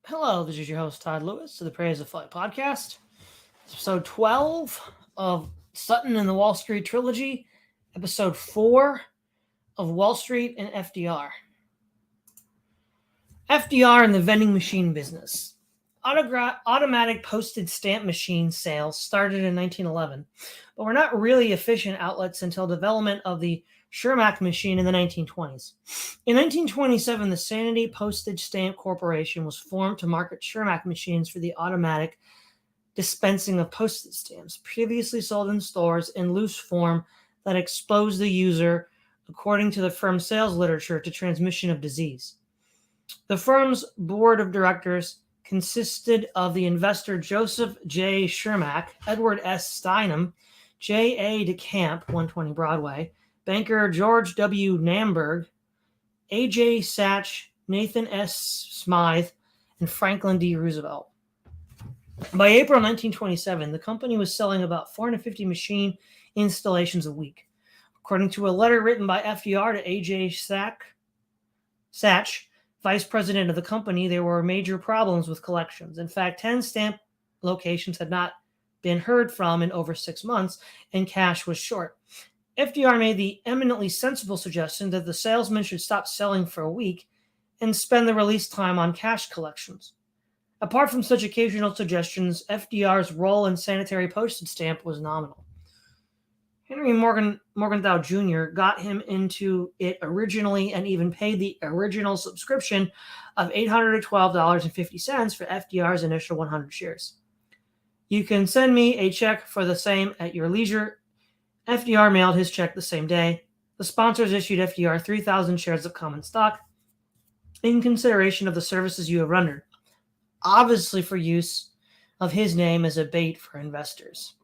Hello, this is your host, Todd Lewis, of the Praise of Flight podcast. Episode 12 of Sutton and the Wall Street Trilogy. Episode 4 of Wall Street and FDR. FDR and the vending machine business. Automatic postage stamp machine sales started in 1911, but were not really efficient outlets until development of the Shermack machine in the 1920s. In 1927, the Sanity Postage Stamp Corporation was formed to market Shermack machines for the automatic dispensing of postage stamps, previously sold in stores in loose form that exposed the user, according to the firm's sales literature, to transmission of disease. The firm's board of directors consisted of the investor Joseph J. Shermack, Edward S. Steinem, J. A. DeCamp, 120 Broadway, banker George W. Namberg, A. J. Satch, Nathan S. Smythe, and Franklin D. Roosevelt. By April 1927, the company was selling about 450 machine installations a week. According to a letter written by FDR to A. J. Satch, vice president of the company, there were major problems with collections. In fact, 10 stamp locations had not been heard from in over 6 months, and cash was short. FDR made the eminently sensible suggestion that the salesman should stop selling for a week and spend the release time on cash collections. Apart from such occasional suggestions, FDR's role in sanitary postage stamp was nominal. Henry Morgenthau Jr. got him into it originally and even paid the original subscription of $812.50 for FDR's initial 100 shares. You can send me a check for the same at your leisure. FDR mailed his check the same day. The sponsors issued FDR 3,000 shares of common stock in consideration of the services you have rendered, obviously for use of his name as a bait for investors.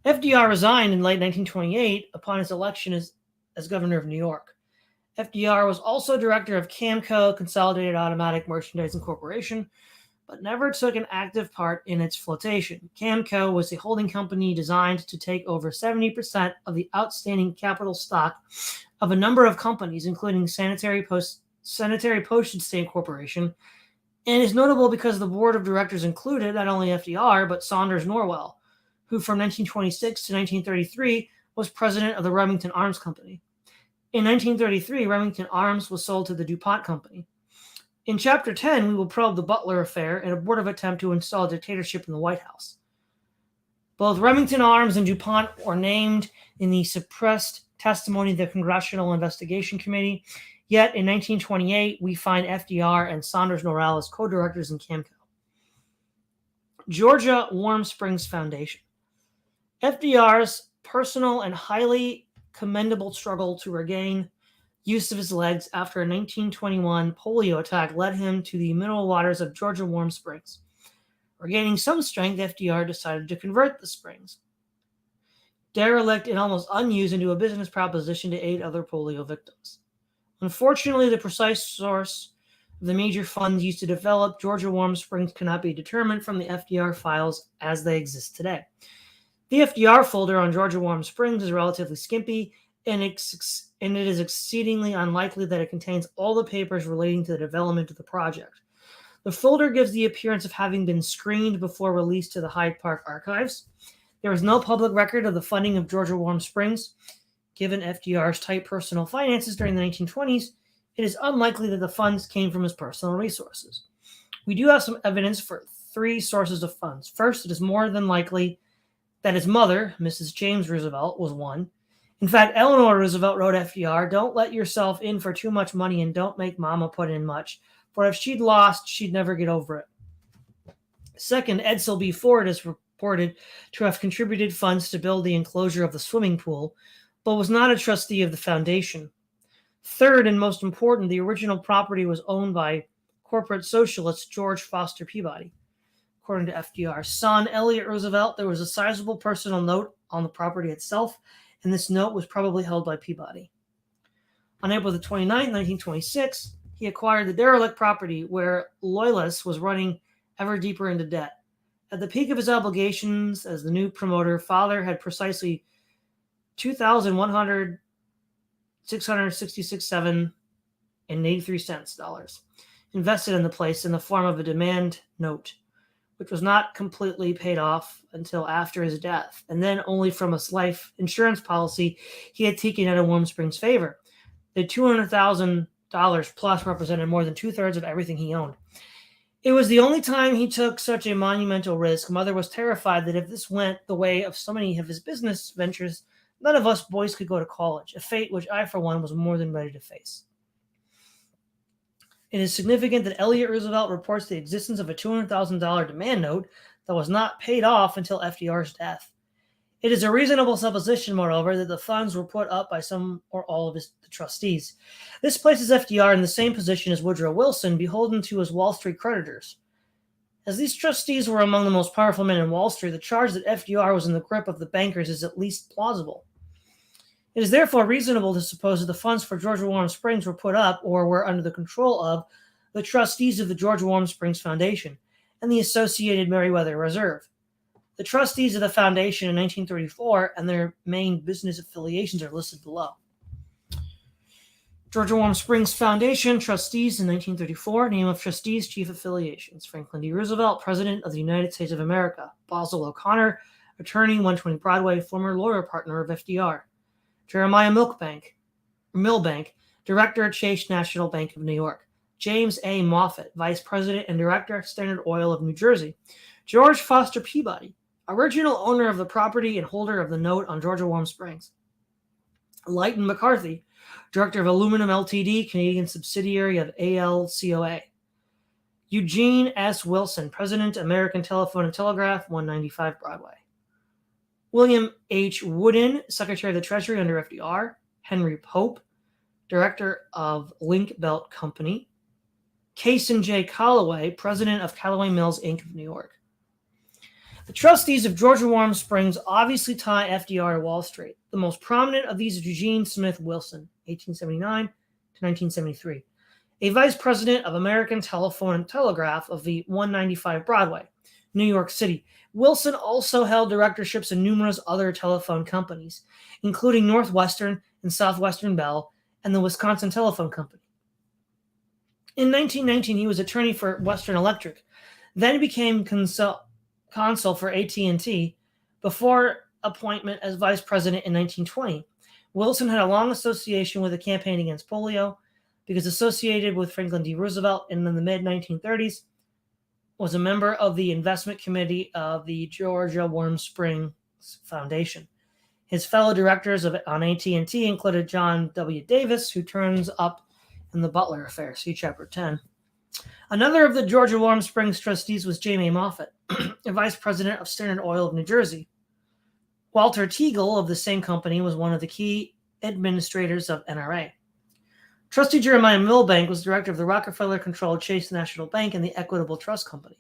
FDR resigned in late 1928 upon his election as governor of New York. FDR was also director of Camco, Consolidated Automatic Merchandising Corporation, but never took an active part in its flotation. Camco was a holding company designed to take over 70% of the outstanding capital stock of a number of companies, including Sanitary Postage Stamp Corporation, and is notable because the board of directors included not only FDR, but Saunders Norwell, who from 1926 to 1933 was president of the Remington Arms Company. In 1933, Remington Arms was sold to the DuPont Company. In Chapter 10, we will probe the Butler affair and abortive attempt to install a dictatorship in the White House. Both Remington Arms and DuPont were named in the suppressed testimony of the Congressional Investigation Committee, yet in 1928, we find FDR and Saunders Norwell as co-directors in Camco. Georgia Warm Springs Foundation. FDR's personal and highly commendable struggle to regain use of his legs after a 1921 polio attack led him to the mineral waters of Georgia Warm Springs. Regaining some strength, FDR decided to convert the springs, derelict and almost unused, into a business proposition to aid other polio victims. Unfortunately, the precise source of the major funds used to develop Georgia Warm Springs cannot be determined from the FDR files as they exist today. The FDR folder on Georgia Warm Springs is relatively skimpy, and it is exceedingly unlikely that it contains all the papers relating to the development of the project. The folder gives the appearance of having been screened before release to the Hyde Park archives. There is no public record of the funding of Georgia Warm Springs. Given FDR's tight personal finances during the 1920s, it is unlikely that the funds came from his personal resources. We do have some evidence for 3 sources of funds. First, it is more than likely that his mother, Mrs. James Roosevelt, was one. In fact, Eleanor Roosevelt wrote FDR, "Don't let yourself in for too much money and don't make Mama put in much, for if she'd lost, she'd never get over it." Second, Edsel B. Ford is reported to have contributed funds to build the enclosure of the swimming pool, but was not a trustee of the foundation. Third, and most important, the original property was owned by corporate socialist George Foster Peabody. According to FDR's son, Elliott Roosevelt, there was a sizable personal note on the property itself, and this note was probably held by Peabody. On April 29, 1926, he acquired the derelict property where Loyalist was running ever deeper into debt. At the peak of his obligations as the new promoter, father had precisely $2,166.7 and 83 cents dollars. invested in the place in the form of a demand note, which was not completely paid off until after his death, and then only from a life insurance policy he had taken out of Warm Springs' favor. The $200,000 plus represented more than 2/3 of everything he owned. It was the only time he took such a monumental risk. Mother was terrified that if this went the way of so many of his business ventures, none of us boys could go to college, a fate which I, for one, was more than ready to face. It is significant that Elliott Roosevelt reports the existence of a $200,000 demand note that was not paid off until FDR's death. It is a reasonable supposition, moreover, that the funds were put up by some or all of the trustees. This places FDR in the same position as Woodrow Wilson, beholden to his Wall Street creditors. As these trustees were among the most powerful men in Wall Street, the charge that FDR was in the grip of the bankers is at least plausible. It is therefore reasonable to suppose that the funds for Georgia Warm Springs were put up or were under the control of the trustees of the Georgia Warm Springs Foundation and the associated Meriwether Reserve. The trustees of the foundation in 1934 and their main business affiliations are listed below. Georgia Warm Springs Foundation, trustees in 1934, name of trustees, chief affiliations. Franklin D. Roosevelt, President of the United States of America. Basil O'Connor, attorney, 120 Broadway, former lawyer partner of FDR. Jeremiah Milbank, director, Chase National Bank of New York. James A. Moffett, vice president and director, Standard Oil of New Jersey. George Foster Peabody, original owner of the property and holder of the note on Georgia Warm Springs. Leighton McCarthy, director of Aluminum Ltd., Canadian subsidiary of ALCOA. Eugene S. Wilson, president, American Telephone and Telegraph, 195 Broadway. William H. Wooden, secretary of the Treasury under FDR. Henry Pope, director of Link Belt Company. Cason J. Calloway, president of Callaway Mills, Inc. of New York. The trustees of Georgia Warm Springs obviously tie FDR to Wall Street. The most prominent of these is Eugene Smith Wilson, 1879 to 1973, a vice president of American Telephone and Telegraph of the 195 Broadway, New York City. Wilson also held directorships in numerous other telephone companies, including Northwestern and Southwestern Bell and the Wisconsin Telephone Company. In 1919, he was attorney for Western Electric, then became consul for AT&T before appointment as vice president in 1920. Wilson had a long association with the campaign against polio because associated with Franklin D. Roosevelt in the mid-1930s, was a member of the investment committee of the Georgia Warm Springs Foundation. His fellow directors on AT&T included John W. Davis, who turns up in the Butler Affair, see Chapter 10. Another of the Georgia Warm Springs trustees was James A. Moffett, a vice president of Standard Oil of New Jersey. Walter Teagle of the same company was one of the key administrators of NRA. Trustee Jeremiah Milbank was director of the Rockefeller-controlled Chase National Bank and the Equitable Trust Company.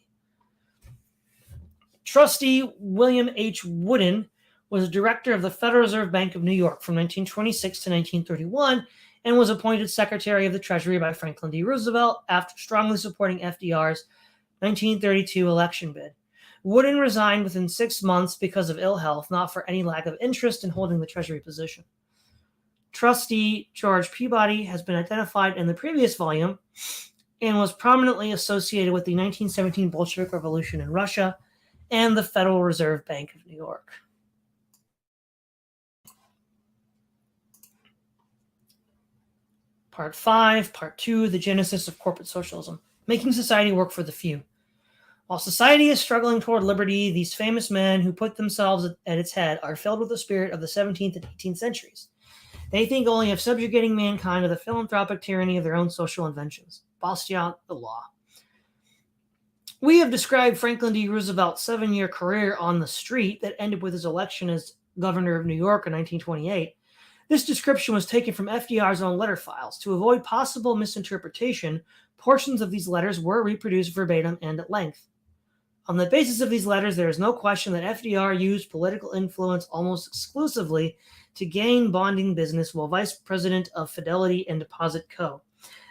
Trustee William H. Wooden was director of the Federal Reserve Bank of New York from 1926 to 1931 and was appointed Secretary of the Treasury by Franklin D. Roosevelt after strongly supporting FDR's 1932 election bid. Wooden resigned within 6 months because of ill health, not for any lack of interest in holding the Treasury position. Trustee George Peabody has been identified in the previous volume and was prominently associated with the 1917 Bolshevik Revolution in Russia and the Federal Reserve Bank of New York. Part 5, Part 2, The Genesis of Corporate Socialism, Making Society Work for the Few. While society is struggling toward liberty, these famous men who put themselves at its head are filled with the spirit of the 17th and 18th centuries. They think only of subjugating mankind to the philanthropic tyranny of their own social inventions. Bastiat, the law. We have described Franklin D. Roosevelt's 7-year career on the street that ended with his election as governor of New York in 1928. This description was taken from FDR's own letter files. To avoid possible misinterpretation, portions of these letters were reproduced verbatim and at length. On the basis of these letters, there is no question that FDR used political influence almost exclusively to gain bonding business while vice president of Fidelity and Deposit Co.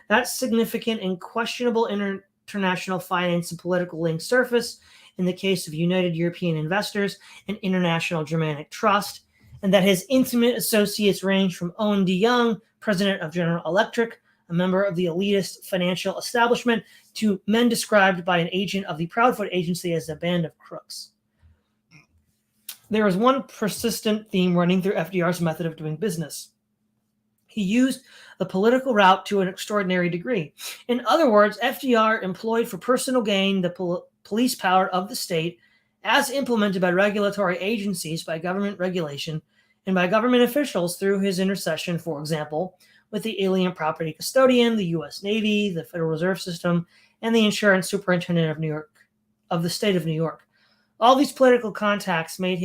That significant and questionable international finance and political links surface in the case of United European Investors and International Germanic Trust, and that his intimate associates range from Owen D. Young, president of General Electric, a member of the elitist financial establishment, to men described by an agent of the Proudfoot Agency as a band of crooks. There is one persistent theme running through FDR's method of doing business. He used the political route to an extraordinary degree. In other words, FDR employed for personal gain the police power of the state as implemented by regulatory agencies, by government regulation, and by government officials through his intercession, for example, with the Alien Property Custodian, the U.S. Navy, the Federal Reserve System, and the Insurance Superintendent of the state of New York. All these political contacts made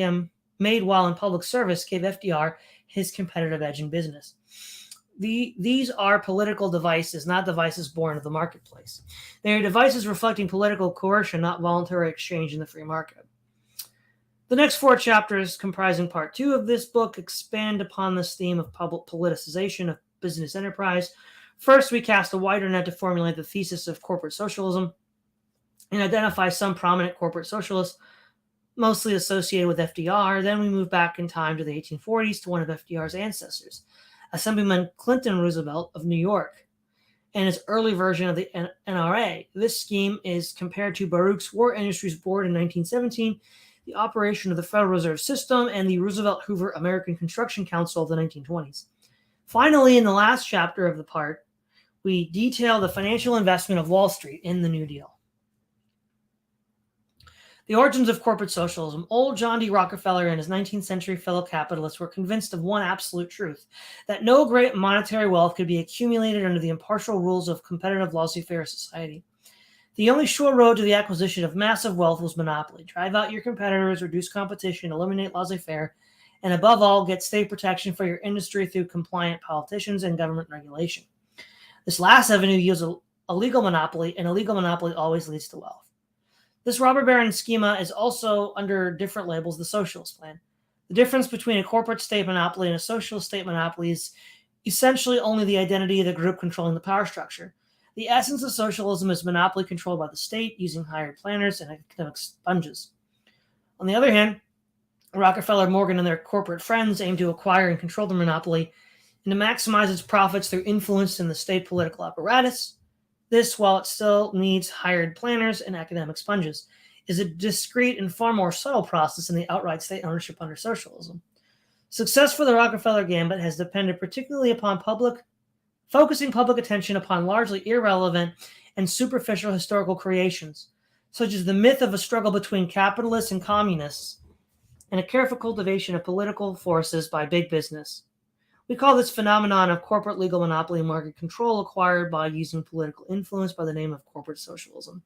while in public service gave FDR his competitive edge in business. These are political devices, not devices born of the marketplace. They are devices reflecting political coercion, not voluntary exchange in the free market. The next 4 chapters, comprising part 2 of this book, expand upon this theme of public politicization of business enterprise. First, we cast a wider net to formulate the thesis of corporate socialism and identify some prominent corporate socialists, mostly associated with FDR. Then we move back in time to the 1840s to one of FDR's ancestors, Assemblyman Clinton Roosevelt of New York, and his early version of the NRA. This scheme is compared to Baruch's War Industries Board in 1917, the operation of the Federal Reserve System, and the Roosevelt-Hoover American Construction Council of the 1920s. Finally, in the last chapter of the part, we detail the financial investment of Wall Street in the New Deal. The origins of corporate socialism. Old John D. Rockefeller and his 19th century fellow capitalists were convinced of one absolute truth, that no great monetary wealth could be accumulated under the impartial rules of competitive laissez-faire society. The only sure road to the acquisition of massive wealth was monopoly. Drive out your competitors, reduce competition, eliminate laissez-faire, and above all, get state protection for your industry through compliant politicians and government regulation. This last avenue yields a legal monopoly, and a legal monopoly always leads to wealth. This robber baron schema is also, under different labels, the socialist plan. The difference between a corporate state monopoly and a socialist state monopoly is essentially only the identity of the group controlling the power structure. The essence of socialism is monopoly controlled by the state using hired planners and academic sponges. On the other hand, Rockefeller, Morgan, and their corporate friends aim to acquire and control the monopoly and to maximize its profits through influence in the state political apparatus. This, while it still needs hired planners and academic sponges, is a discrete and far more subtle process than the outright state ownership under socialism. Success for the Rockefeller gambit has depended particularly upon focusing public attention upon largely irrelevant and superficial historical creations, such as the myth of a struggle between capitalists and communists, and a careful cultivation of political forces by big business. We call this phenomenon of corporate legal monopoly market control acquired by using political influence by the name of corporate socialism.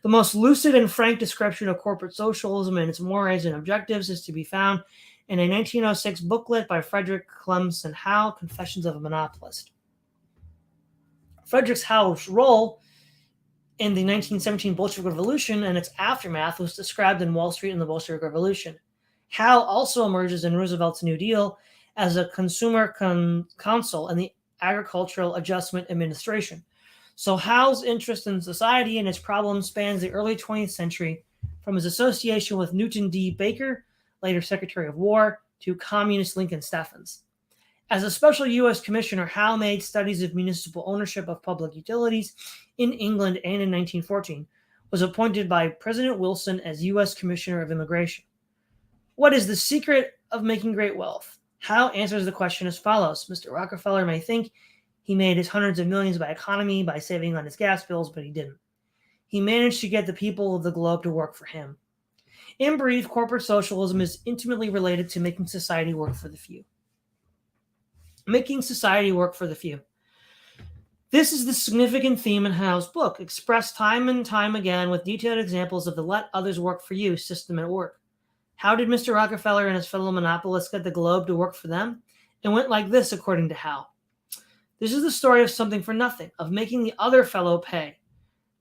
The most lucid and frank description of corporate socialism and its mores and objectives is to be found in a 1906 booklet by Frederick Clemson Howe, Confessions of a Monopolist. Frederick Howe's role in the 1917 Bolshevik Revolution and its aftermath was described in Wall Street and the Bolshevik Revolution. Howe also emerges in Roosevelt's New Deal as a consumer council and the Agricultural Adjustment Administration. So Howe's interest in society and its problems spans the early 20th century, from his association with Newton D. Baker, later Secretary of War, to communist Lincoln Steffens. As a special U.S. commissioner, Howe made studies of municipal ownership of public utilities in England, and in 1914 was appointed by President Wilson as U.S. Commissioner of Immigration. What is the secret of making great wealth? Howe answers the question as follows. Mr. Rockefeller may think he made his hundreds of millions by economy, by saving on his gas bills, but he didn't. He managed to get the people of the globe to work for him. In brief, corporate socialism is intimately related to making society work for the few. Making society work for the few. This is the significant theme in Howe's book, expressed time and time again with detailed examples of the let others work for you system at work. How did Mr. Rockefeller and his fellow monopolists get the globe to work for them? It went like this, according to Howe. This is the story of something for nothing, of making the other fellow pay.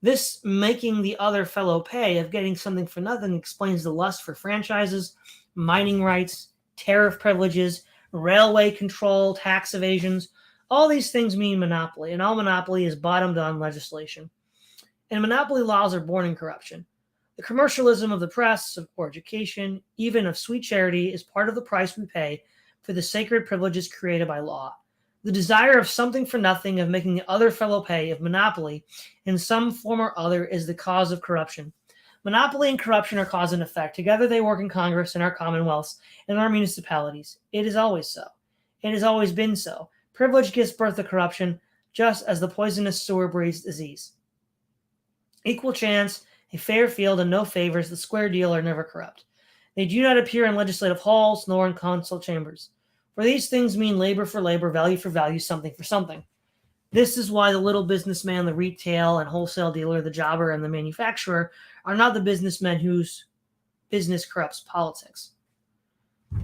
This making the other fellow pay, of getting something for nothing, explains the lust for franchises, mining rights, tariff privileges, railway control, tax evasions. All these things mean monopoly, and all monopoly is bottomed on legislation. And monopoly laws are born in corruption. The commercialism of the press, or education, even of sweet charity, is part of the price we pay for the sacred privileges created by law. The desire of something for nothing, of making the other fellow pay, of monopoly in some form or other is the cause of corruption. Monopoly and corruption are cause and effect. Together they work in Congress, in our commonwealths, in our municipalities. It is always so. It has always been so. Privilege gives birth to corruption, just as the poisonous sewer breeds disease. Equal chance, a fair field, and no favors, the square deal are never corrupt. They do not appear in legislative halls nor in council chambers. For these things mean labor for labor, value for value, something for something. This is why the little businessman, the retail and wholesale dealer, the jobber, and the manufacturer are not the businessmen whose business corrupts politics.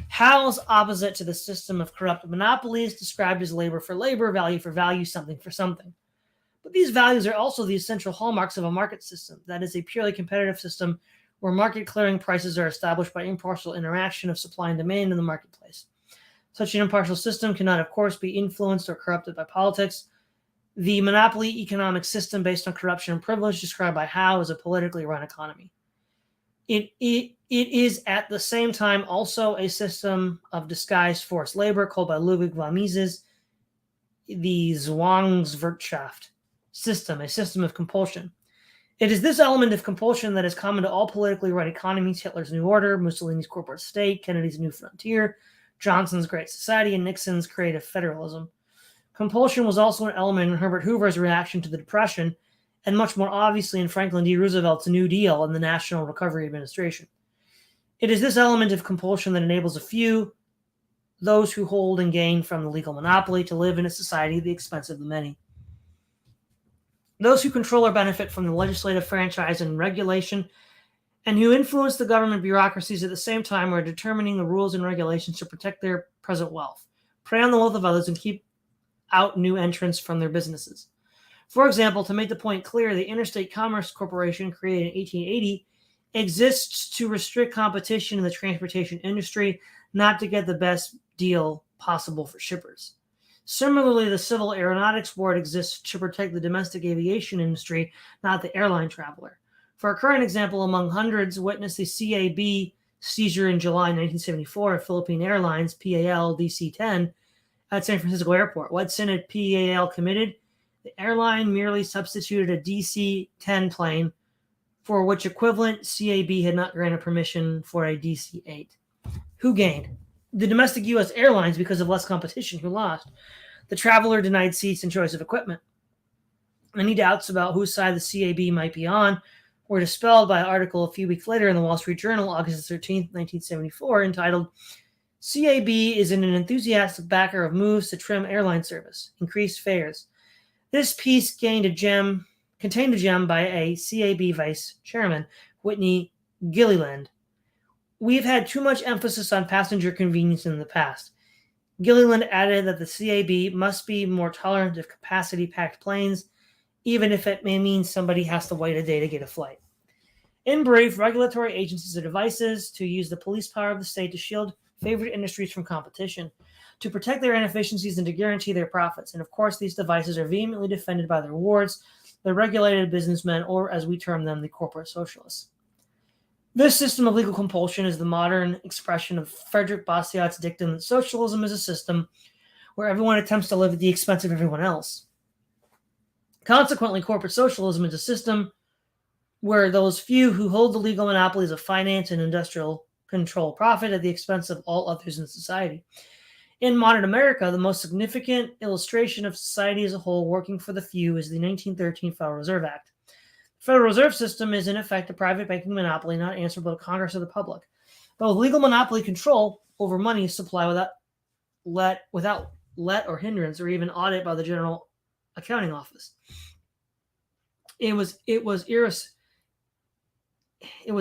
Howe's opposite to the system of corrupt monopoly is described as labor for labor, value for value, something for something. But these values are also the essential hallmarks of a market system, that is, a purely competitive system where market clearing prices are established by impartial interaction of supply and demand in the marketplace. Such an impartial system cannot, of course, be influenced or corrupted by politics. The monopoly economic system based on corruption and privilege described by Howe is a politically run economy. It is at the same time also a system of disguised forced labor called by Ludwig von Mises the Zwangswirtschaft system, a system of compulsion. It is this element of compulsion that is common to all politically run economies: Hitler's New Order, Mussolini's corporate state, Kennedy's New Frontier, Johnson's Great Society, and Nixon's creative federalism. Compulsion was also an element in Herbert Hoover's reaction to the Depression, and much more obviously in Franklin D. Roosevelt's New Deal and the National Recovery Administration. It is this element of compulsion that enables a few, those who hold and gain from the legal monopoly, to live in a society at the expense of the many. Those who control or benefit from the legislative franchise and regulation, and who influence the government bureaucracies at the same time, are determining the rules and regulations to protect their present wealth, prey on the wealth of others, and keep out new entrants from their businesses. For example, to make the point clear, the Interstate Commerce Corporation, created in 1880, exists to restrict competition in the transportation industry, not to get the best deal possible for shippers. Similarly, the Civil Aeronautics Board exists to protect the domestic aviation industry, not the airline traveler. For a current example, among hundreds, witness the CAB seizure in July 1974 of Philippine Airlines PAL DC-10 at San Francisco Airport. What sin had PAL committed? The airline merely substituted a DC-10 plane for which equivalent CAB had not granted permission for a DC-8. Who gained? The domestic U.S. airlines, because of less competition. Who lost? The traveler denied seats and choice of equipment. Any doubts about whose side the CAB might be on were dispelled by an article a few weeks later in the Wall Street Journal, August 13, 1974, entitled, "CAB is an enthusiastic backer of moves to trim airline service, increase fares." This piece contained a gem by a CAB vice chairman, Whitney Gilliland. "We've had too much emphasis on passenger convenience in the past." Gilliland added that the CAB must be more tolerant of capacity-packed planes, even if it may mean somebody has to wait a day to get a flight. In brief, regulatory agencies are devices to use the police power of the state to shield favored industries from competition, to protect their inefficiencies, and to guarantee their profits. And of course, these devices are vehemently defended by their wards, the regulated businessmen, or as we term them, the corporate socialists. This system of legal compulsion is the modern expression of Frederick Bastiat's dictum that socialism is a system where everyone attempts to live at the expense of everyone else. Consequently, corporate socialism is a system where those few who hold the legal monopolies of finance and industrial control profit at the expense of all others in society. In modern America, the most significant illustration of society as a whole working for the few is the 1913 Federal Reserve Act. The Federal Reserve System is in effect a private banking monopoly not answerable to Congress or the public, but with legal monopoly control over money supply without let or hindrance or even audit by the General Accounting Office. It was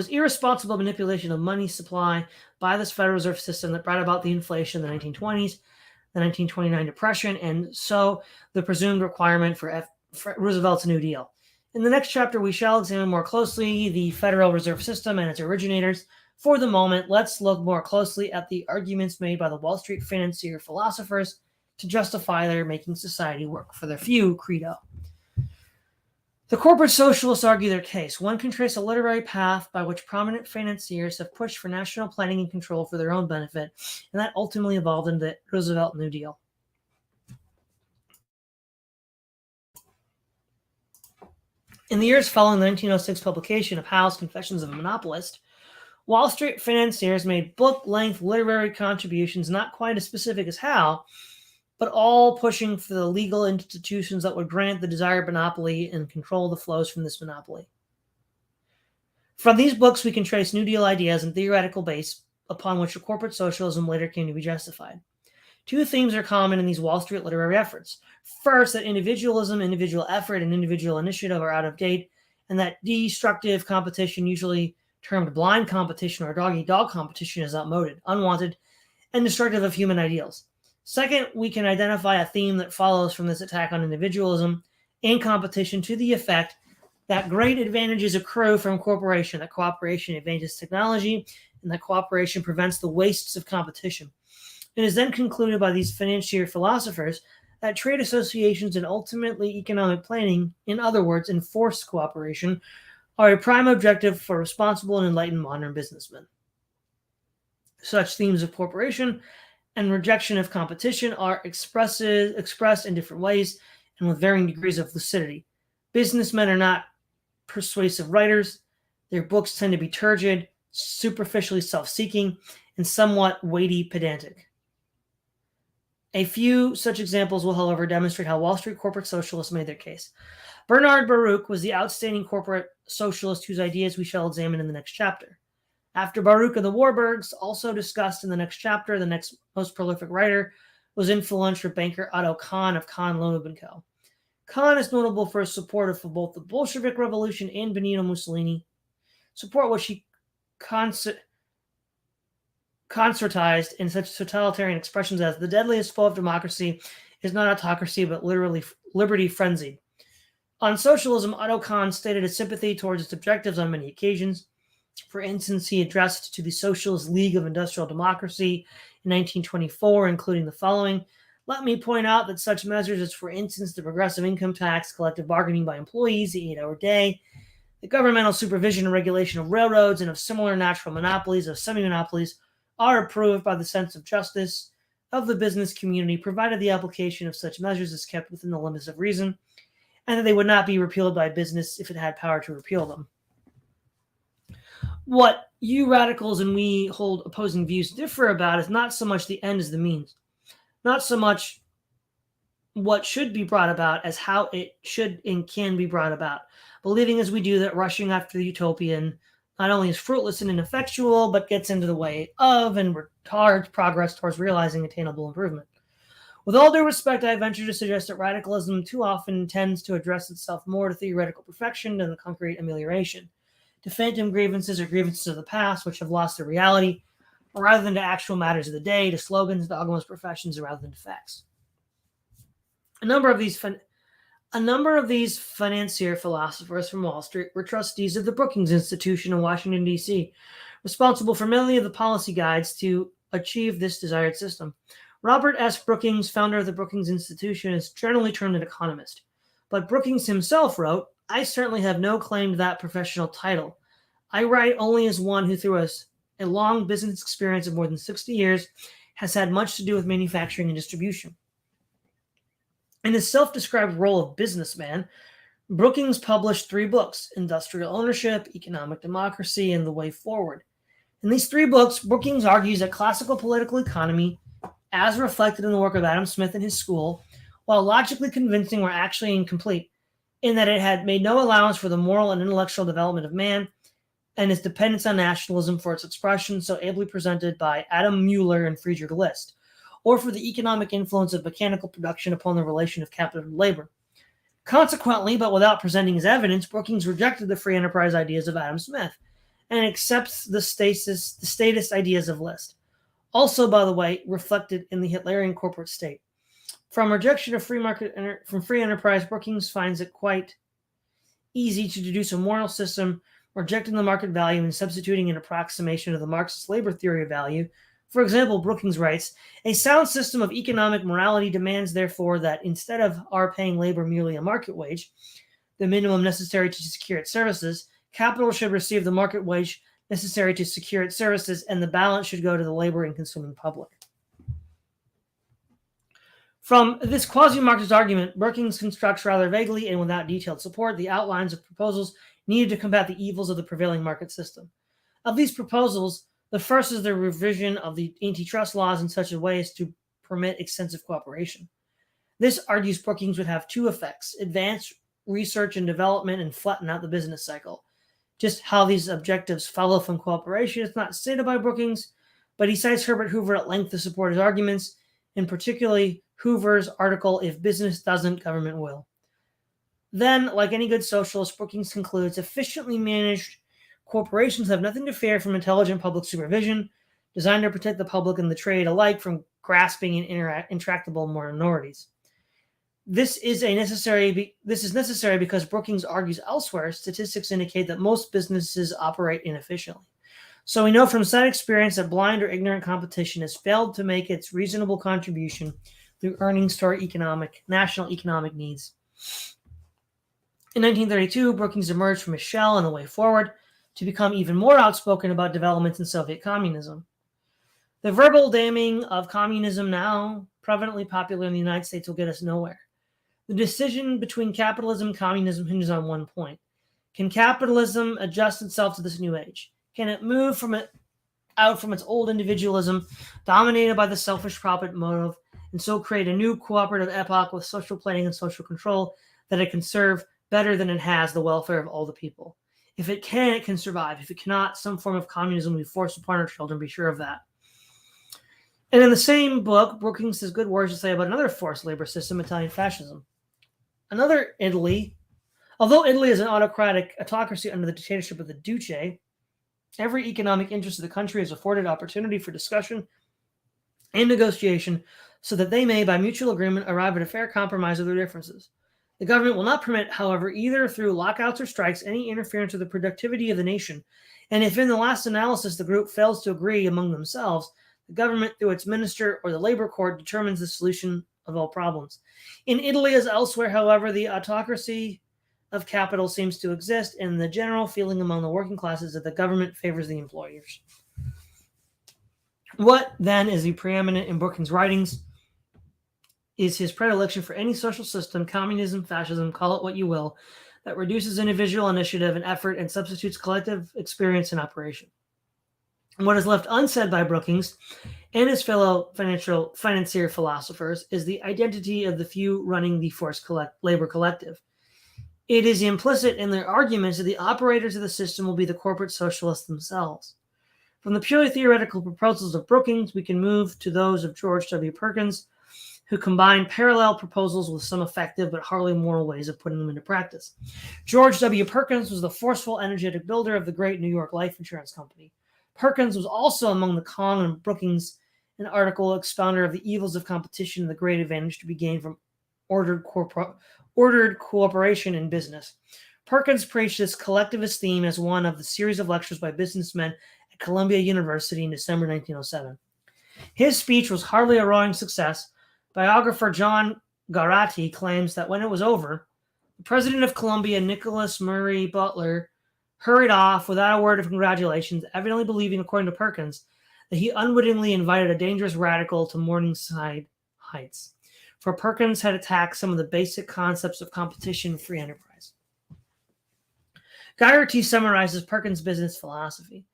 irresponsible manipulation of money supply by this Federal Reserve System that brought about the inflation in the 1920s, the 1929 Depression, and so the presumed requirement for Roosevelt's New Deal. In the next chapter, we shall examine more closely the Federal Reserve System and its originators. For the moment, let's look more closely at the arguments made by the Wall Street financier philosophers to justify their making society work for their few credo. The corporate socialists argue their case. One can trace a literary path by which prominent financiers have pushed for national planning and control for their own benefit, and that ultimately evolved into the Roosevelt New Deal. In the years following the 1906 publication of Howe's Confessions of a Monopolist, Wall Street financiers made book-length literary contributions not quite as specific as Howe, but all pushing for the legal institutions that would grant the desired monopoly and control the flows from this monopoly. From these books, we can trace New Deal ideas and theoretical base upon which corporate socialism later came to be justified. Two themes are common in these Wall Street literary efforts. First, that individualism, individual effort, and individual initiative are out of date, and that destructive competition, usually termed blind competition or dog-eat-dog competition, is outmoded, unwanted, and destructive of human ideals. Second, we can identify a theme that follows from this attack on individualism and competition to the effect that great advantages accrue from cooperation, that cooperation advances technology, and that cooperation prevents the wastes of competition. It is then concluded by these financier philosophers that trade associations and ultimately economic planning, in other words, enforced cooperation, are a prime objective for responsible and enlightened modern businessmen. Such themes of cooperation and rejection of competition are expressed in different ways and with varying degrees of lucidity. Businessmen are not persuasive writers. Their books tend to be turgid, superficially self-seeking, and somewhat weighty pedantic. A few such examples will, however, demonstrate how Wall Street corporate socialists made their case. Bernard Baruch was the outstanding corporate socialist whose ideas we shall examine in the next chapter. After Baruch and the Warburgs, also discussed in the next chapter, the next most prolific writer was influential banker Otto Kahn of Kahn, Loeb & Co. Kahn is notable for his support for both the Bolshevik Revolution and Benito Mussolini, support which he concertized in such totalitarian expressions as the deadliest foe of democracy is not autocracy, but literally liberty frenzied. On socialism, Otto Kahn stated his sympathy towards its objectives on many occasions. For instance, he addressed to the Socialist League of Industrial Democracy in 1924, including the following: "Let me point out that such measures as, for instance, the progressive income tax, collective bargaining by employees, the 8-hour day, the governmental supervision and regulation of railroads and of similar natural monopolies, of semi-monopolies, are approved by the sense of justice of the business community, provided the application of such measures is kept within the limits of reason, and that they would not be repealed by business if it had power to repeal them." What you radicals and we hold opposing views differ about is not so much the end as the means, not so much what should be brought about as how it should and can be brought about, believing as we do that rushing after the utopian not only is fruitless and ineffectual, but gets into the way of and retards progress towards realizing attainable improvement. With all due respect, I venture to suggest that radicalism too often tends to address itself more to theoretical perfection than the concrete amelioration, to phantom grievances or grievances of the past which have lost their reality, rather than to actual matters of the day, to slogans, dogmas, professions, rather than to facts. A number of these financier philosophers from Wall Street were trustees of the Brookings Institution in Washington, D.C., responsible for many of the policy guides to achieve this desired system. Robert S. Brookings, founder of the Brookings Institution, is generally termed an economist. But Brookings himself wrote, "I certainly have no claim to that professional title. I write only as one who, through a long business experience of more than 60 years, has had much to do with manufacturing and distribution." In his self-described role of businessman, Brookings published 3 books: Industrial Ownership, Economic Democracy, and The Way Forward. In these 3 books, Brookings argues that classical political economy, as reflected in the work of Adam Smith and his school, while logically convincing, were actually incomplete, in that it had made no allowance for the moral and intellectual development of man and his dependence on nationalism for its expression so ably presented by Adam Mueller and Friedrich List, or for the economic influence of mechanical production upon the relation of capital and labor. Consequently, but without presenting as evidence, Brookings rejected the free enterprise ideas of Adam Smith and accepts the statist ideas of List, also, by the way, reflected in the Hitlerian corporate state. From rejection of free enterprise, Brookings finds it quite easy to deduce a moral system rejecting the market value and substituting an approximation of the Marxist labor theory of value. For example, Brookings writes, "A sound system of economic morality demands, therefore, that instead of our paying labor merely a market wage, the minimum necessary to secure its services, capital should receive the market wage necessary to secure its services, and the balance should go to the labor and consuming public." From this quasi-Marxist argument, Brookings constructs rather vaguely and without detailed support the outlines of proposals needed to combat the evils of the prevailing market system. Of these proposals, the first is the revision of the antitrust laws in such a way as to permit extensive cooperation. This, argues Brookings, would have two effects: advance research and development and flatten out the business cycle. Just how these objectives follow from cooperation is not stated by Brookings, but he cites Herbert Hoover at length to support his arguments, and particularly Hoover's article, "If Business Doesn't, Government Will." Then, like any good socialist, Brookings concludes, efficiently managed corporations have nothing to fear from intelligent public supervision, designed to protect the public and the trade alike from grasping and intractable minorities. This is necessary because Brookings argues elsewhere, statistics indicate that most businesses operate inefficiently. So we know from sad experience that blind or ignorant competition has failed to make its reasonable contribution through earnings to our national economic needs. In 1932, Brookings emerged from his shell and the way forward to become even more outspoken about developments in Soviet communism. The verbal damning of communism, now prevalently popular in the United States, will get us nowhere. The decision between capitalism and communism hinges on one point. Can capitalism adjust itself to this new age? Can it move out from its old individualism, dominated by the selfish profit motive, and so create a new cooperative epoch with social planning and social control that it can serve better than it has the welfare of all the people? If it can, it can survive. If it cannot, some form of communism will be forced upon our children, be sure of that. And in the same book, Brookings has good words to say about another forced labor system, Italian fascism. Although Italy is an autocracy under the dictatorship of the Duce, every economic interest of the country is afforded opportunity for discussion and negotiation so that they may, by mutual agreement, arrive at a fair compromise of their differences. The government will not permit, however, either through lockouts or strikes, any interference with the productivity of the nation. And if in the last analysis the group fails to agree among themselves, the government, through its minister or the labor court, determines the solution of all problems. In Italy as elsewhere, however, the autocracy of capital seems to exist, and the general feeling among the working classes that the government favors the employers. What, then, is the preeminent in Brookings' writings is his predilection for any social system, communism, fascism, call it what you will, that reduces individual initiative and effort and substitutes collective experience and operation. And what is left unsaid by Brookings and his fellow financier philosophers is the identity of the few running the forced labor collective. It is implicit in their arguments that the operators of the system will be the corporate socialists themselves. From the purely theoretical proposals of Brookings, we can move to those of George W. Perkins, who combine parallel proposals with some effective but hardly moral ways of putting them into practice. George W. Perkins was the forceful, energetic builder of the great New York life insurance company. Perkins was also among the Kong and Brookings, an article expounder of the evils of competition and the great advantage to be gained from ordered cooperation in business. Perkins preached this collectivist theme as one of the series of lectures by businessmen at Columbia University in December 1907. His speech was hardly a roaring success. Biographer John Garatti claims that when it was over, the president of Columbia, Nicholas Murray Butler, hurried off without a word of congratulations, evidently believing, according to Perkins, that he unwittingly invited a dangerous radical to Morningside Heights. For Perkins had attacked some of the basic concepts of competition and free enterprise. Garatti summarizes Perkins' business philosophy.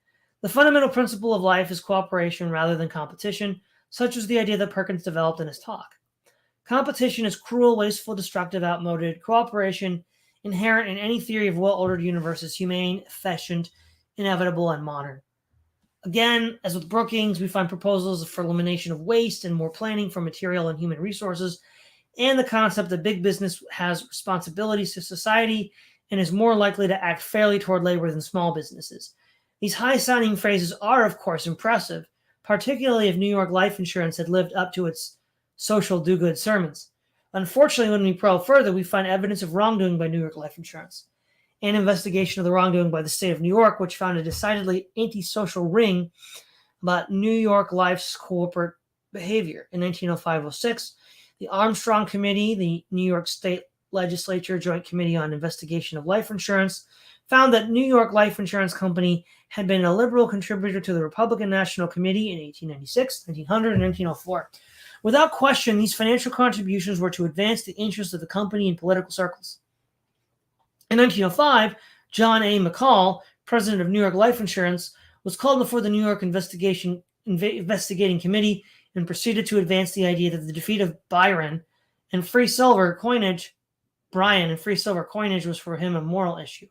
The fundamental principle of life is cooperation rather than competition. Such was the idea that Perkins developed in his talk. Competition is cruel, wasteful, destructive, outmoded. Cooperation, inherent in any theory of well-ordered universe, is humane, efficient, inevitable, and modern. Again, as with Brookings, we find proposals for elimination of waste and more planning for material and human resources, and the concept that big business has responsibilities to society and is more likely to act fairly toward labor than small businesses. These high-sounding phrases are, of course, impressive, particularly if New York Life Insurance had lived up to its social do-good sermons. Unfortunately, when we probe further, we find evidence of wrongdoing by New York Life Insurance. An investigation of the wrongdoing by the state of New York, which found a decidedly antisocial ring about New York Life's corporate behavior. In 1905-06, the Armstrong Committee, the New York State Legislature Joint Committee on Investigation of Life Insurance, found that New York Life Insurance Company had been a liberal contributor to the Republican National Committee in 1896, 1900, and 1904. Without question, these financial contributions were to advance the interests of the company in political circles. In 1905, John A. McCall, president of New York Life Insurance, was called before the New York Investigating Committee and proceeded to advance the idea that the defeat of Bryan and free silver coinage was for him a moral issue.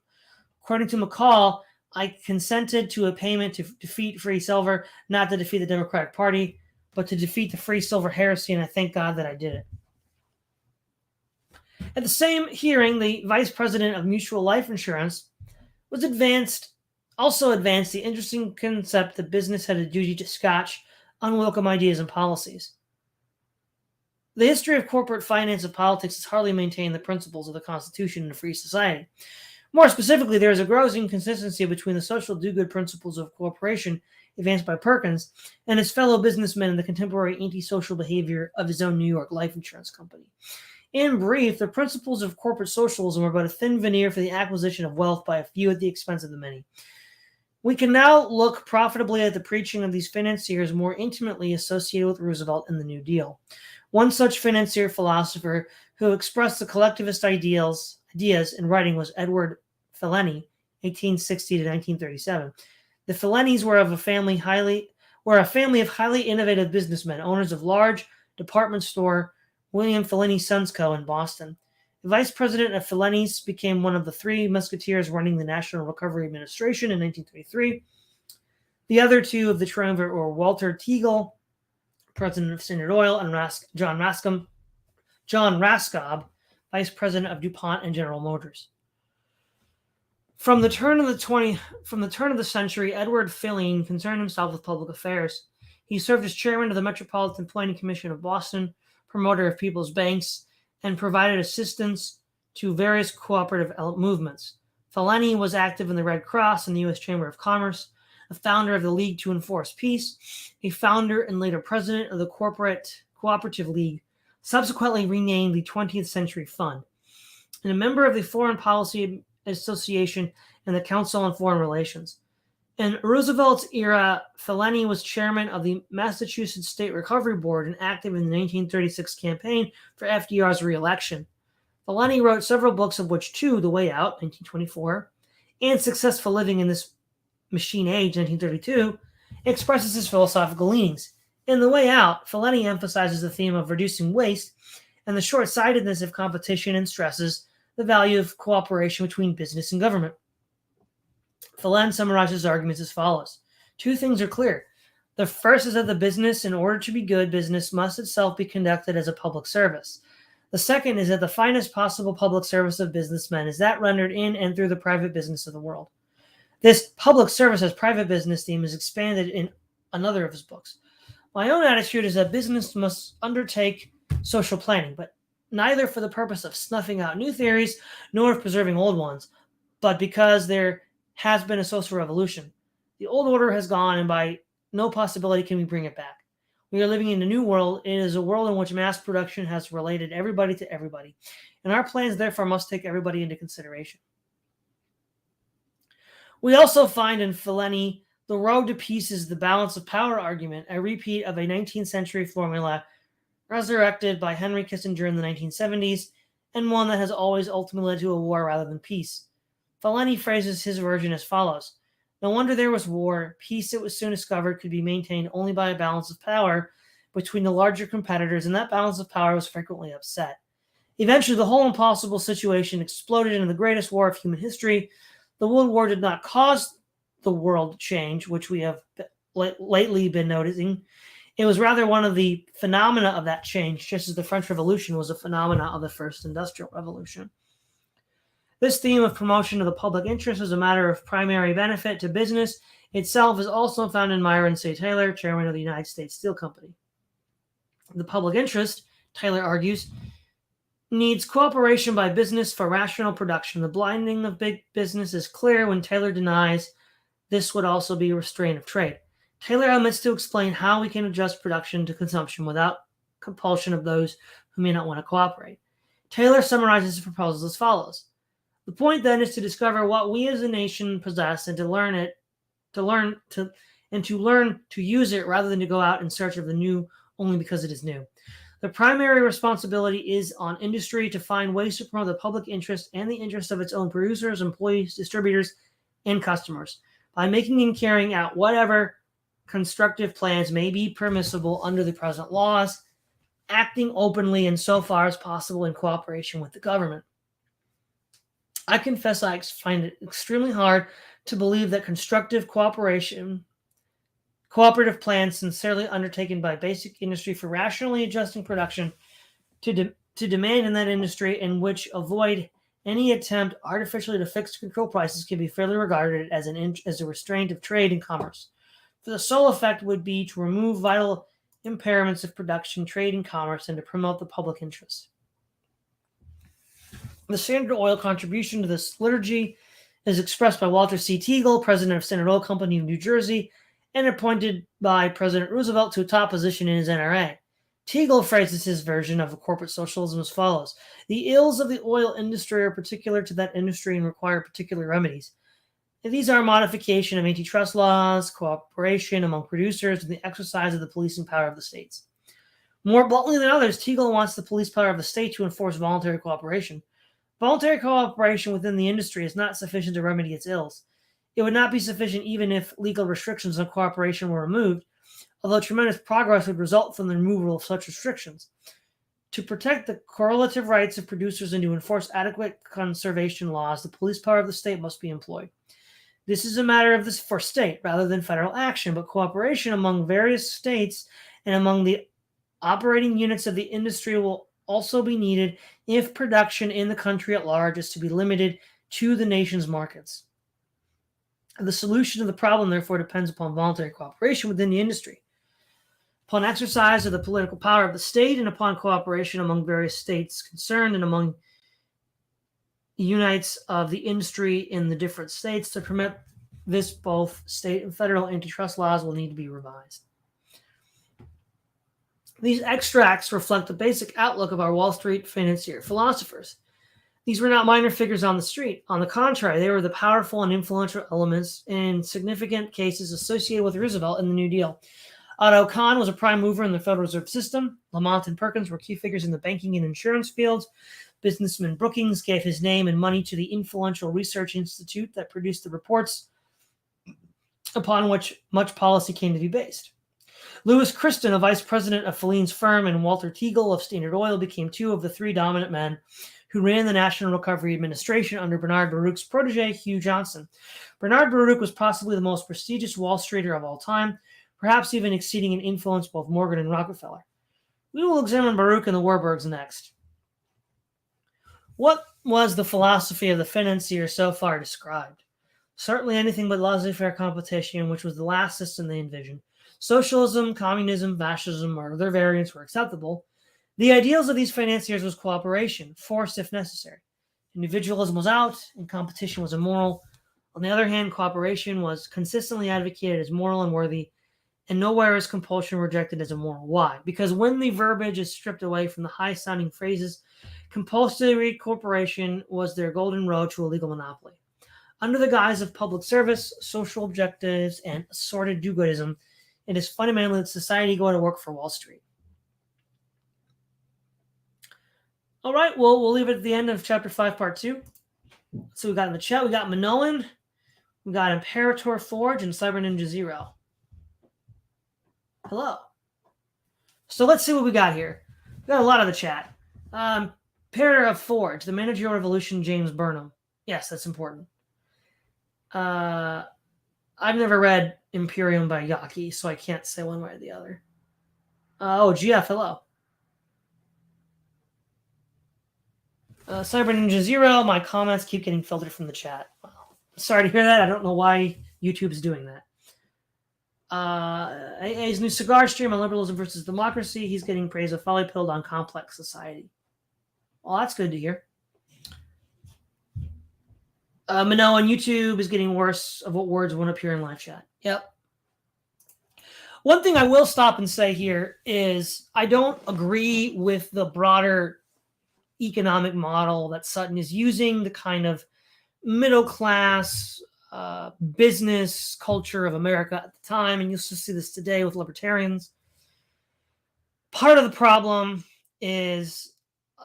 According to McCall, I consented to a payment to defeat free silver, not to defeat the Democratic Party, but to defeat the free silver heresy, and I thank God that I did it. At the same hearing, the vice president of Mutual Life Insurance also advanced the interesting concept that business had a duty to scotch unwelcome ideas and policies. The history of corporate finance and politics has hardly maintained the principles of the Constitution in a free society. More specifically, there is a gross inconsistency between the social do-good principles of cooperation advanced by Perkins and his fellow businessmen in the contemporary antisocial behavior of his own New York life insurance company. In brief, the principles of corporate socialism are but a thin veneer for the acquisition of wealth by a few at the expense of the many. We can now look profitably at the preaching of these financiers more intimately associated with Roosevelt and the New Deal. One such financier philosopher who expressed the collectivist ideas in writing was Edward Phinney, 1860 to 1937. The Phinney's were a family of highly innovative businessmen, owners of large department store William Phinney Sons Co. in Boston. The vice president of Phinney's became one of the three musketeers running the National Recovery Administration in 1933. The other two of the triumvirate were Walter Teagle, president of Standard Oil, and John Raskob, vice president of DuPont and General Motors. From the turn of the century, Edward Phinney concerned himself with public affairs. He served as chairman of the Metropolitan Planning Commission of Boston, promoter of People's Banks, and provided assistance to various cooperative movements. Phinney was active in the Red Cross and the U.S. Chamber of Commerce, a founder of the League to Enforce Peace, a founder and later president of the Cooperative League, subsequently renamed the 20th Century Fund, and a member of the Foreign Policy Association and the Council on Foreign Relations. In Roosevelt's era, Phinney was chairman of the Massachusetts State Recovery Board and active in the 1936 campaign for FDR's re-election. Phinney wrote several books, of which two, The Way Out, 1924, and Successful Living in This Machine Age, 1932, expresses his philosophical leanings. In The Way Out, Phinney emphasizes the theme of reducing waste and the short-sightedness of competition and stresses the value of cooperation between business and government. Phinney summarizes arguments as follows. Two things are clear. The first is that the business, in order to be good business, must itself be conducted as a public service. The second is that the finest possible public service of businessmen is that rendered in and through the private business of the world. This public service as private business theme is expanded in another of his books. My own attitude is that business must undertake social planning, but neither for the purpose of snuffing out new theories nor of preserving old ones, but because there has been a social revolution. The old order has gone, and by no possibility can we bring it back. We are living in a new world. It is a world in which mass production has related everybody to everybody, and our plans therefore must take everybody into consideration. We also find in Phinney the road to peace is the balance of power argument, a repeat of a 19th century formula resurrected by Henry Kissinger in the 1970s, and one that has always ultimately led to a war rather than peace. Phinney phrases his version as follows. No wonder there was war. Peace, it was soon discovered, could be maintained only by a balance of power between the larger competitors, and that balance of power was frequently upset. Eventually, the whole impossible situation exploded into the greatest war of human history. The World War did not cause the world change, which we have lately been noticing. It was rather one of the phenomena of that change, just as the French Revolution was a phenomena of the First Industrial Revolution. This theme of promotion of the public interest as a matter of primary benefit to business itself is also found in Myron C. Taylor, chairman of the United States Steel Company. The public interest, Taylor argues, needs cooperation by business for rational production. The blinding of big business is clear when Taylor denies this would also be a restraint of trade. Taylor omits to explain how we can adjust production to consumption without compulsion of those who may not want to cooperate. Taylor summarizes his proposals as follows. The point then is to discover what we as a nation possess and to learn to use it rather than to go out in search of the new only because it is new. The primary responsibility is on industry to find ways to promote the public interest and the interest of its own producers, employees, distributors, and customers by making and carrying out whatever constructive plans may be permissible under the present laws, acting openly and so far as possible in cooperation with the government. I confess I find it extremely hard to believe that cooperative plans sincerely undertaken by basic industry for rationally adjusting production to demand in that industry, and which avoid any attempt artificially to fix control prices, can be fairly regarded as a restraint of trade and commerce. For the sole effect would be to remove vital impairments of production, trade, and commerce, and to promote the public interest. The Standard Oil contribution to this liturgy is expressed by Walter C. Teagle, president of Standard Oil Company of New Jersey, and appointed by President Roosevelt to a top position in his NRA. Teagle phrases his version of corporate socialism as follows: "The ills of the oil industry are particular to that industry and require particular remedies. These are modification of antitrust laws, cooperation among producers, and the exercise of the policing power of the states." More bluntly than others, Teagle wants the police power of the state to enforce voluntary cooperation. Voluntary cooperation within the industry is not sufficient to remedy its ills. It would not be sufficient even if legal restrictions on cooperation were removed, although tremendous progress would result from the removal of such restrictions. To protect the correlative rights of producers and to enforce adequate conservation laws, the police power of the state must be employed. This is a matter for state rather than federal action, but cooperation among various states and among the operating units of the industry will also be needed if production in the country at large is to be limited to the nation's markets. The solution to the problem, therefore, depends upon voluntary cooperation within the industry, upon exercise of the political power of the state, and upon cooperation among various states concerned and among unites of the industry in the different states. To permit this, both state and federal antitrust laws will need to be revised. These extracts reflect the basic outlook of our Wall Street financier philosophers. These were not minor figures on the street. On the contrary, they were the powerful and influential elements in significant cases associated with Roosevelt and the New Deal. Otto Kahn was a prime mover in the Federal Reserve System. Lamont and Perkins were key figures in the banking and insurance fields. Businessman Brookings gave his name and money to the influential research institute that produced the reports upon which much policy came to be based. Lewis Kristen, a vice president of Feline's firm, and Walter Teagle of Standard Oil became two of the three dominant men who ran the National Recovery Administration under Bernard Baruch's protege, Hugh Johnson. Bernard Baruch was possibly the most prestigious Wall Streeter of all time, perhaps even exceeding in influence both Morgan and Rockefeller. We will examine Baruch and the Warburgs next. What was the philosophy of the financier so far described? Certainly anything but laissez-faire competition, which was the last system they envisioned. Socialism, communism, fascism, or other variants were acceptable. The ideals of these financiers was cooperation, force if necessary. Individualism was out, and competition was immoral. On the other hand, cooperation was consistently advocated as moral and worthy, and nowhere is compulsion rejected as immoral. Why? Because when the verbiage is stripped away from the high-sounding phrases, compulsory cooperation was their golden road to a legal monopoly. Under the guise of public service, social objectives, and assorted do-goodism, it is fundamentally that society going to work for Wall Street. All right, well, we'll leave it at the end of Chapter 5, Part 2. So we got in the chat, we got Minoan, we got Imperator Forge, and Cyber Ninja Zero. Hello. So let's see what we got here. We got a lot of the chat. Imperator Forge, the managerial revolution, James Burnham. Yes, that's important. I've never read Imperium by Yaki, so I can't say one way or the other. GF, hello. Cyber Ninja Zero, my comments keep getting filtered from the chat. Well, sorry to hear that. I don't know why YouTube's doing that. AA's new cigar stream on liberalism versus democracy. He's getting praise of folly pilled on complex society. Well, that's good to hear. Mano on YouTube is getting worse of what words won't appear in live chat. Yep. One thing I will stop and say here is I don't agree with the broader economic model that Sutton is using, the kind of middle class business culture of America at the time, and you'll still see this today with libertarians. Part of the problem is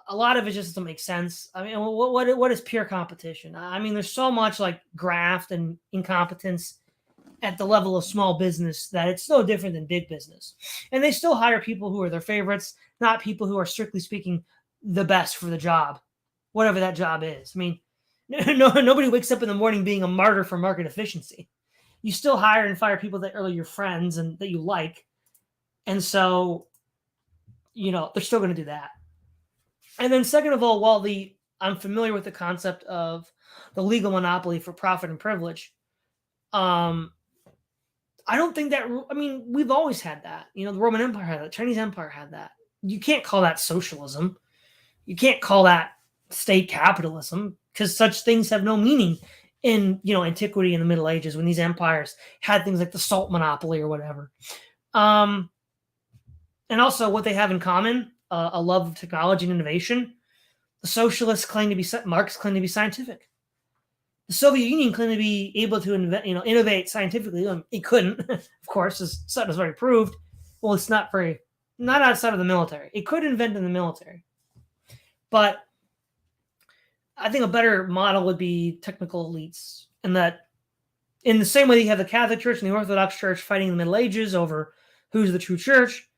a lot of it just doesn't make sense. I mean, what is pure competition? I mean, there's so much like graft and incompetence at the level of small business that it's no different than big business. And they still hire people who are their favorites, not people who are strictly speaking the best for the job, whatever that job is. I mean, nobody wakes up in the morning being a martyr for market efficiency. You still hire and fire people that are your friends and that you like. And so, they're still going to do that. And then second of all, while I'm familiar with the concept of the legal monopoly for profit and privilege, I don't think that, we've always had that. The Roman Empire had that. The Chinese Empire had that. You can't call that socialism. You can't call that state capitalism because such things have no meaning in, antiquity and the Middle Ages when these empires had things like the salt monopoly or whatever. And also what they have in common, a love of technology and innovation. The socialists Marx claimed to be scientific. The Soviet Union claimed to be able to innovate scientifically. It couldn't, of course, as Sutton has already proved. Well, it's not outside of the military. It could invent in the military. But I think a better model would be technical elites. And that in the same way you have the Catholic Church and the Orthodox Church fighting in the Middle Ages over who's the true church,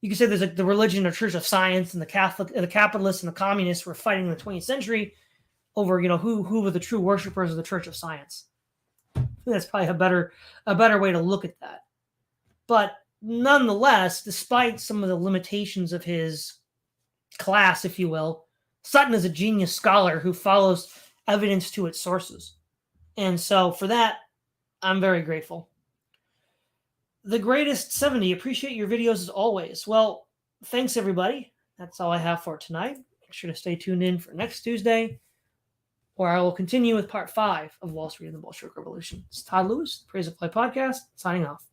you could say there's like the religion or church of science, and the capitalists and the communists were fighting in the 20th century over, who were the true worshipers of the church of science. I think that's probably a better way to look at that. But nonetheless, despite some of the limitations of his class, if you will, Sutton is a genius scholar who follows evidence to its sources. And so for that, I'm very grateful. The Greatest 70, appreciate your videos as always. Well, thanks everybody. That's all I have for tonight. Make sure to stay tuned in for next Tuesday, where I will continue with part 5 of Wall Street and the Bolshevik Revolution. It's Todd Lewis, Praise of Play Podcast, signing off.